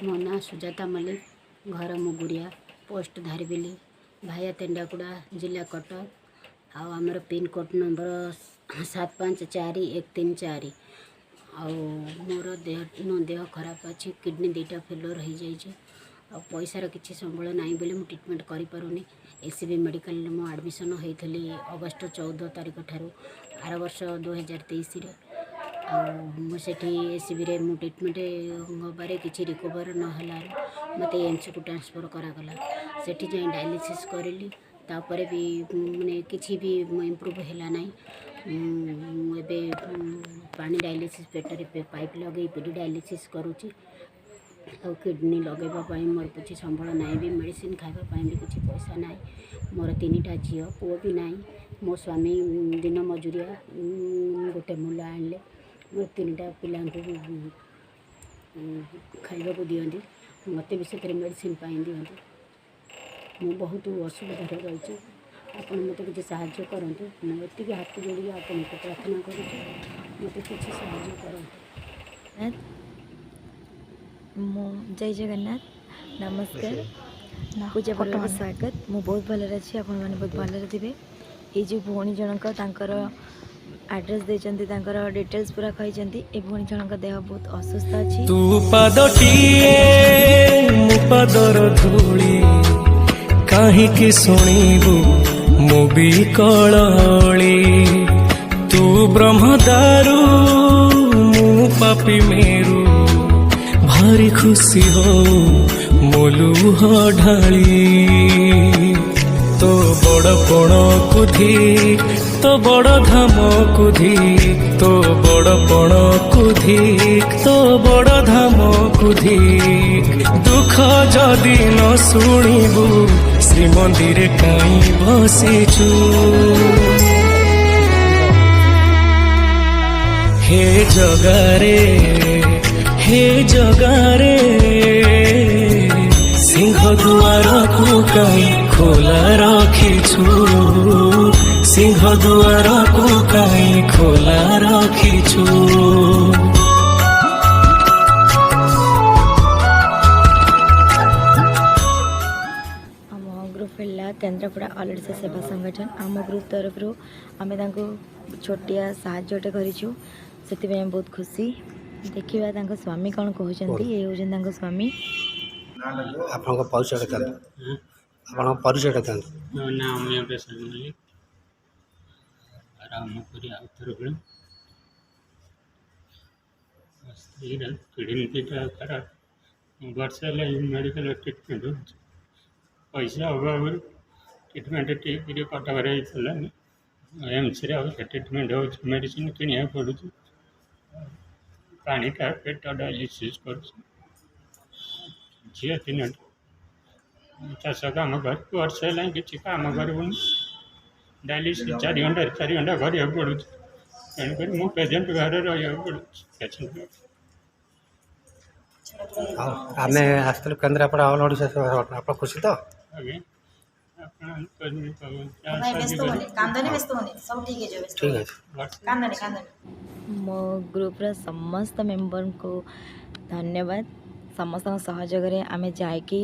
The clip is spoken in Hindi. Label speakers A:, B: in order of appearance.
A: मो ना सुजाता मल्लिक घर मुगुरिया पोस्ट धारबिली भाया तेंडाकुड़ा जिला कटक आमर पिन कोड नंबर 754134 मोर देह खराब अच्छी किडनी दुटा फेलोर हो जाए पैसार किसी संबल ना बोली मुझे ट्रिटमेंट करें एसीबी मेडिकल मो आडमिशन होती अगस्ट 14 तारीख ठार आर वर्ष 2023 मुझे एसीबी रे मु ट्रिटमेंट हबारे किसी रिकवर नहला मत एम्स को ट्रांसफर करागला से डायलिसिस करी तापर भी माने किसी भी इम्प्रूव है ना एबे पानी डायलिसिस पेटर पाइप लगे पीडी डायलिसिस करुँची और किडनी लगेवाई मोर किसी संबल ना भी मेडिसिन खावाई भी किसी पैसा ना मोर 3टा झील पुओ भी ना मो स्वामी दिन मजूरिया गोटे मूल आनले मोर 3टा पिला खाइबा को दियंती मत भी से मेडिसिन दियंती मु बहुत असुविधा रही आप मत किसी साहाय्य करूँ मुझे हाथ जोड़ी आपको प्रार्थना करुँच मत किसी साहाय्य करूँ।
B: जय जगन्नाथ नमस्कार पूजा पर्व स्वागत मु बहुत भलरे अच्छी आपण मैंने बहुत भलरे थे ये जो भौणी जनक एड्रेस देचंती डिटेल्स पूरा कहते ए भौणी जनक देह बहुत असुस्थ अच्छी
C: तू पादटिए मु पादर धूली काहे कि सुनिबु मु भी कळली तू ब्रह्मदारू मु पापी मेरू भारी खुशी हो मोलू ढाली तो बड़ पण कुधी तो बड़ धाम कुधी तो बड़ पण कुधी तो बड़ धाम कुधी दुख जदि न शुणिबु श्रीमंदिर काई बसिचु हे जगारे सिंह दुआर को कहीं खोला रखिछु सिंह दुआर को कहीं खोला रखिछु
B: आम ग्रुप है केन्द्रापड़ा ऑल ओडिशा सेवा संगठन आम ग्रुप तरफ आम छोटिया साहाय्यटे करूँ से बहुत खुशी देखा स्वामी कौन कहते ये हूँ स्वामी
D: आपको परिचय था आप परिचय था
E: मो ना अमिय प्रसाद मल्लिक रामपुरी उत्तर स्त्री किडनी दुटा खराब वर्ष मेडिकल ट्रिटमेंट हो पैसा अभाव ट्रिटमेंट ठीक कटक एम्स ट्रिटमेंट हो मेडिसिन किनिया पड़ू पानीटा पेट डायलिसिस कर झील 3 चाष कम कर वर्ष है कि कम करूँ डायलिसिस 4 घंटा घर पड़ू तेणुक मु पेसेंट घर रहा पड़ू पेसेंट
D: आम आसलु केन्द्रापड़ा ऑल ओडिशा आप खुशी तो ठीक है
B: मो ग्रुप समस्त मेंबर को धन्यवाद समस्त सहयोग आम जाकि